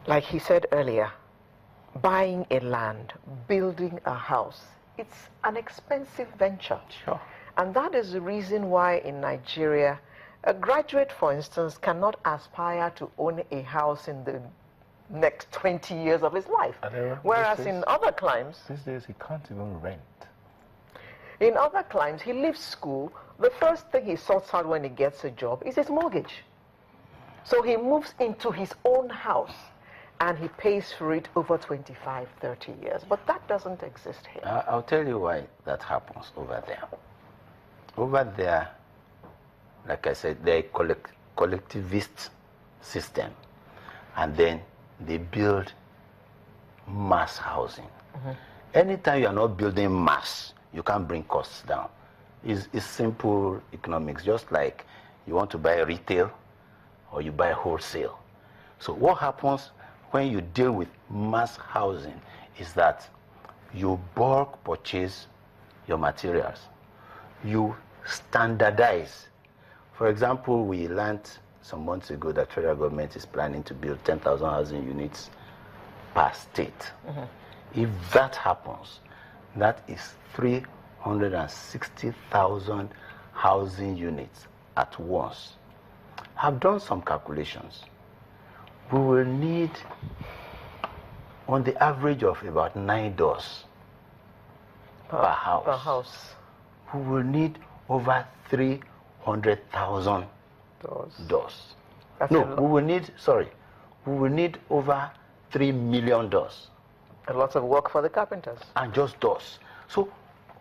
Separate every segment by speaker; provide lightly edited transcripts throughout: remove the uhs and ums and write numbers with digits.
Speaker 1: Like he said earlier, buying a land, building a house, it's an expensive venture.
Speaker 2: Sure.
Speaker 1: And that is the reason why in Nigeria, a graduate, for instance, cannot aspire to own a house in the next 20 years of his life. Whereas in other climes...
Speaker 2: These days, he can't even rent.
Speaker 1: In other climes, he leaves school, the first thing he sorts out when he gets a job is his mortgage. So he moves into his own house and he pays for it over 25, 30 years. But that doesn't exist here.
Speaker 3: I'll tell you why that happens over there. Over there, like I said, they're a collectivist system. And then they build mass housing. Mm-hmm. Anytime you are not building mass, you can't bring costs down. It's simple economics, just like you want to buy retail or you buy wholesale. So what happens when you deal with mass housing is that you bulk purchase your materials. You standardize. For example, we learned some months ago that federal government is planning to build 10,000 housing units per state. Mm-hmm. If that happens, that is 360,000 housing units at once. I've done some calculations. We will need, on the average of about 9 doors per house.
Speaker 1: Per house.
Speaker 3: We will need over 300,000 doors. No, we will need over 3 million doors.
Speaker 1: A lot of work for the carpenters.
Speaker 3: And just doors. So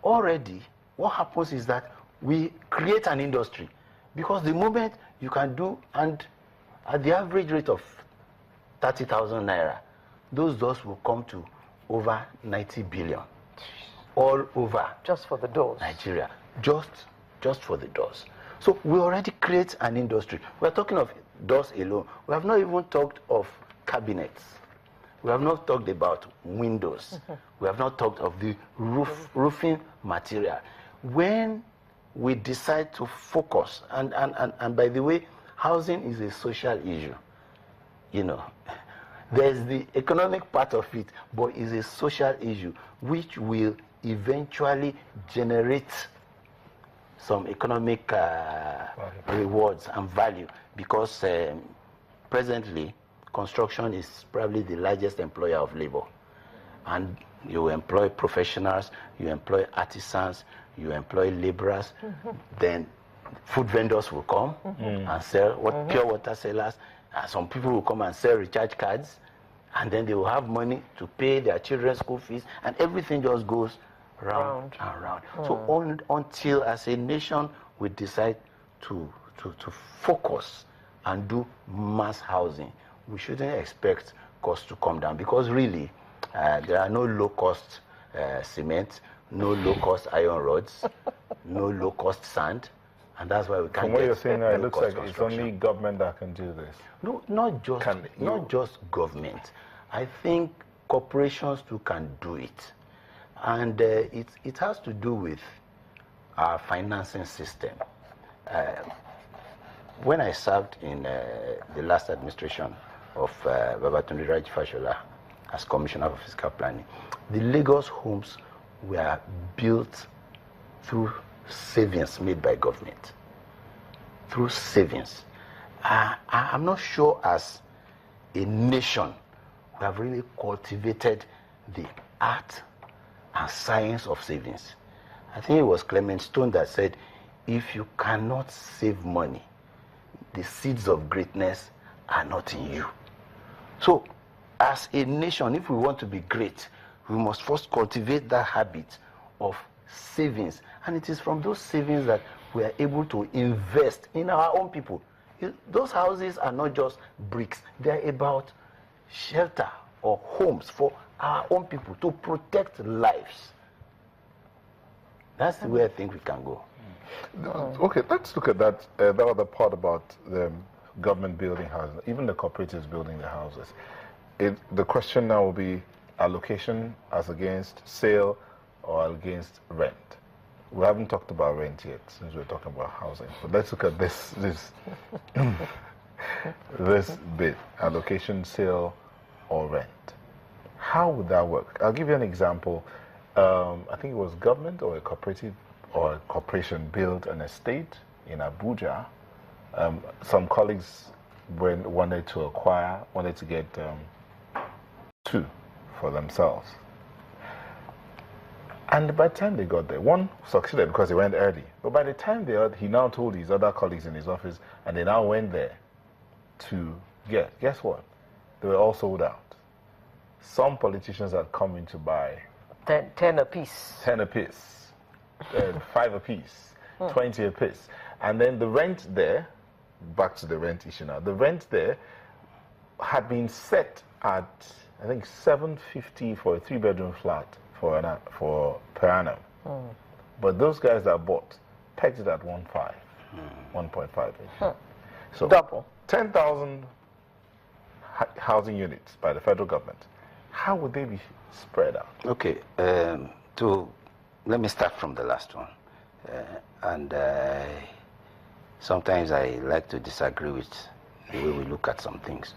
Speaker 3: already what happens is that we create an industry, because the moment you can do, and at the average rate of 30,000 naira, those doors will come to over 90 billion all over
Speaker 1: just for the doors.
Speaker 3: Nigeria, just for the doors. So we already create an industry. We're talking of doors alone. We have not even talked of cabinets. We have not talked about windows. We have not talked of the roofing material. When we decide to focus, and by the way, housing is a social issue. You know, there's the economic part of it, but it's a social issue which will eventually generate some economic rewards and value, because presently construction is probably the largest employer of labor, and you employ professionals, you employ artisans, you employ laborers. Mm-hmm. Then food vendors will come and sell pure water sellers, and some people will come and sell recharge cards, and then they will have money to pay their children's school fees, and everything just goes round and round. So until as a nation we decide to focus and do mass housing, we shouldn't expect costs to come down, because really there are no low-cost cement, no low-cost iron rods, no low-cost sand, and that's why we can't.
Speaker 2: From what you're saying now, it looks like it's only government that can do this.
Speaker 3: No, not just government. I think corporations too can do it, and it has to do with our financing system. When I served in the last administration of Babatunde Raji Fashola as Commissioner for Fiscal Planning, the Lagos homes were built through savings made by government. Through savings. I'm not sure as a nation we have really cultivated the art and science of savings. I think it was Clement Stone that said, if you cannot save money, the seeds of greatness are not in you. So, as a nation, if we want to be great, we must first cultivate that habit of savings. And it is from those savings that we are able to invest in our own people. Those houses are not just bricks. They're about shelter or homes for our own people to protect lives. That's the way I think we can go.
Speaker 2: Okay, let's look at that other part about the government building houses, even the cooperatives building the houses. The question now will be allocation as against sale or against rent. We haven't talked about rent yet, since we're talking about housing. But let's look at this bit: allocation, sale, or rent. How would that work? I'll give you an example. I think it was government or a cooperative or a corporation built an estate in Abuja. Some colleagues wanted to get 2 for themselves. And by the time they got there, one succeeded because he went early. But by the time he now told his other colleagues in his office, and they now went there to get. Guess what? They were all sold out. Some politicians had come in to buy
Speaker 1: 10 apiece.
Speaker 2: 10 apiece, 5 apiece, 20 apiece. And then the rent there, back to the rent issue now, the rent there had been set at, I think, $750 for a 3-bedroom flat per annum. But those guys that bought pegged it at 1.5. So
Speaker 1: double.
Speaker 2: 10,000 housing units by the federal government. How would they be spread out?
Speaker 3: Okay, let me start from the last one. Sometimes I like to disagree with the way we look at some things.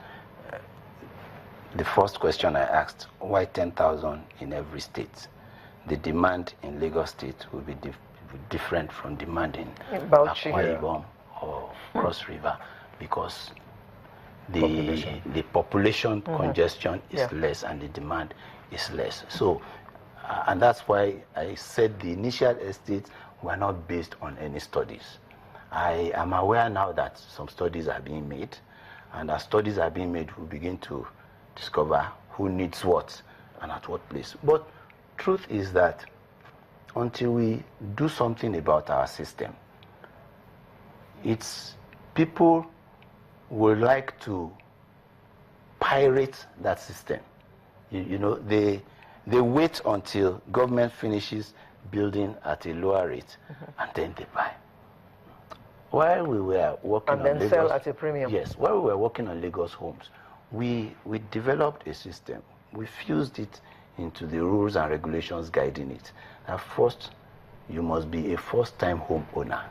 Speaker 3: The first question I asked, why 10,000 in every state? The demand in Lagos State will be different from demand in
Speaker 1: Bauchi
Speaker 3: Akwa Ibom or Cross River, because the population congestion is less and the demand is less. So, and that's why I said the initial estates were not based on any studies. I am aware now that some studies are being made, and as studies are being made, we'll begin to discover who needs what and at what place. But truth is that until we do something about our system, it's people would like to pirate that system. They wait until government finishes building at a lower rate and then they buy. While we were working
Speaker 1: on Lagos, sell at a premium.
Speaker 3: Yes, while we were working on Lagos homes, we developed a system. We fused it into the rules and regulations guiding it. Now, first, you must be a first-time home owner.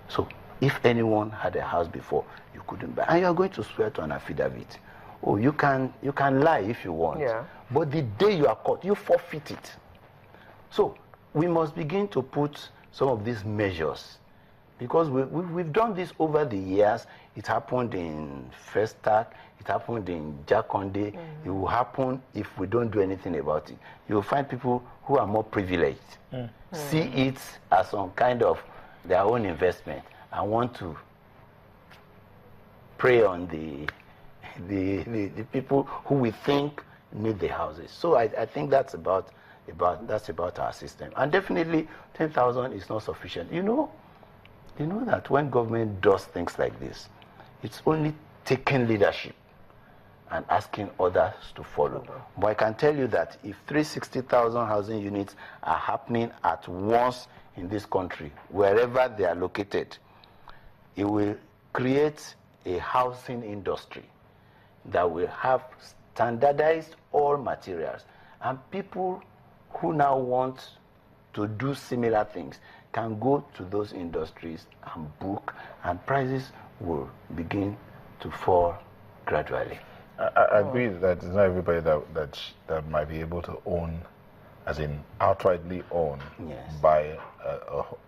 Speaker 3: So, if anyone had a house before, you couldn't buy, and you are going to swear to an affidavit. Oh, you can lie if you want, but the day you are caught, you forfeit it. So, we must begin to put some of these measures, because we've done this over the years. It happened in Festac, it happened in Jakonde, it will happen if we don't do anything about it. You will find people who are more privileged, see it as some kind of their own investment, and want to prey on the people who we think need the houses. So I think that's about our system. And definitely 10,000 is not sufficient. You know that when government does things like this, it's only taking leadership and asking others to follow. But I can tell you that if 360,000 housing units are happening at once in this country, wherever they are located, it will create a housing industry that will have standardized all materials. And people who now want to do similar things can go to those industries and book, and prices will begin to fall gradually.
Speaker 2: I agree that it's not everybody that might be able to own, as in outrightly own, buy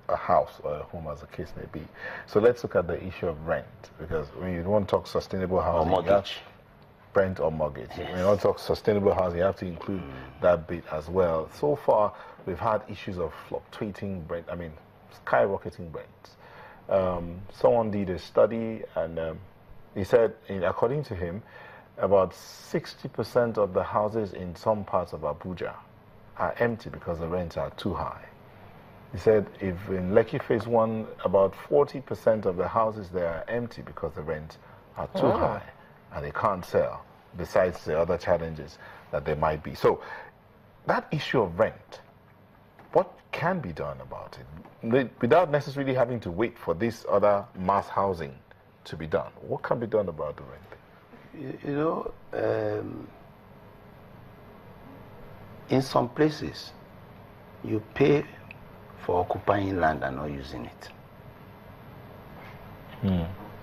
Speaker 2: a house or a home, as the case may be. So let's look at the issue of rent, because when you want to talk sustainable housing,
Speaker 3: or mortgage.
Speaker 2: Rent or mortgage. When you want to talk sustainable housing, you have to include that bit as well. So far, we've had issues of fluctuating rent, skyrocketing rents. Someone did a study, and he said, according to him, about 60% of the houses in some parts of Abuja are empty because the rents are too high. He said if in Lekki Phase 1, about 40% of the houses there are empty because the rents are too high and they can't sell, besides the other challenges that there might be. So that issue of rent, what can be done about it? Without necessarily having to wait for this other mass housing to be done, what can be done about the rent?
Speaker 3: In some places, you pay for occupying land and not using it.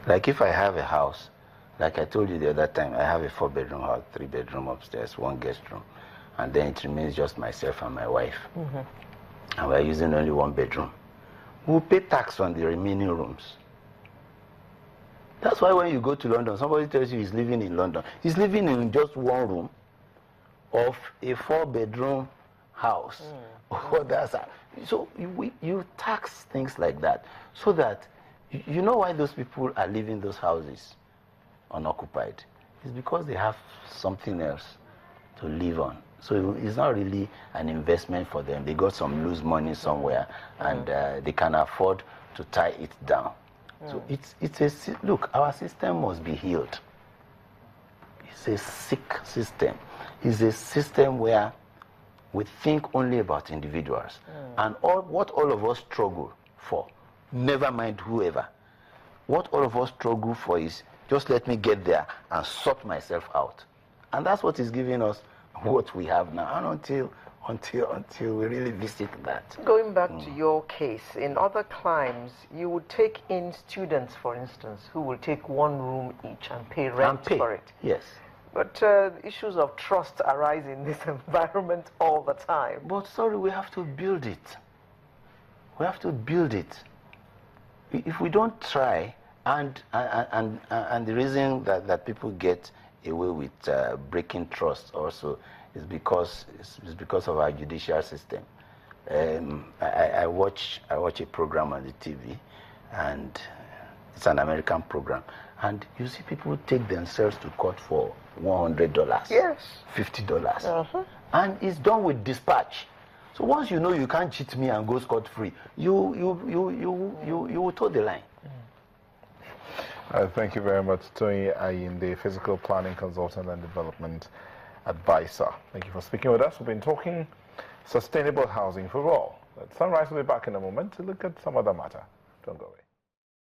Speaker 3: Like if I have a house Like I told you the other time, I have a 4-bedroom house, 3-bedroom upstairs, 1 guest room, and then it remains just myself and my wife. And we're using only 1 bedroom. We'll pay tax on the remaining rooms. That's why when you go to London, somebody tells you he's living in London. He's living in just 1 room of a 4-bedroom house. So you tax things like that, so that you know why those people are leaving those houses unoccupied. It's because they have something else to live on. So it's not really an investment for them. They got some loose money somewhere, and they can afford to tie it down. So look, our system must be healed. It's a sick system. It's a system where we think only about individuals. And what all of us struggle for, never mind whoever, what all of us struggle for is, just let me get there and sort myself out. And that's what is giving us what we have now. And until we really visit that.
Speaker 1: Going back to your case, in other climes, you would take in students, for instance, who will take 1 room each and pay rent for it.
Speaker 3: Yes.
Speaker 1: But issues of trust arise in this environment all the time.
Speaker 3: But sorry, we have to build it. We have to build it. If we don't try, and the reason that people get away with breaking trust also is because of our judicial system. I watch a program on the TV, and it's an American program, and you see people take themselves to court for $100,
Speaker 1: yes,
Speaker 3: $50, and it's done with dispatch. So once you know you can't cheat me and go scot-free, you will toe the line.
Speaker 2: Thank you very much, Tony Ayin, the physical planning consultant and development advisor. Thank you for speaking with us. We've been talking sustainable housing for all. Sunrise will be back in a moment to look at some other matter. Don't go away.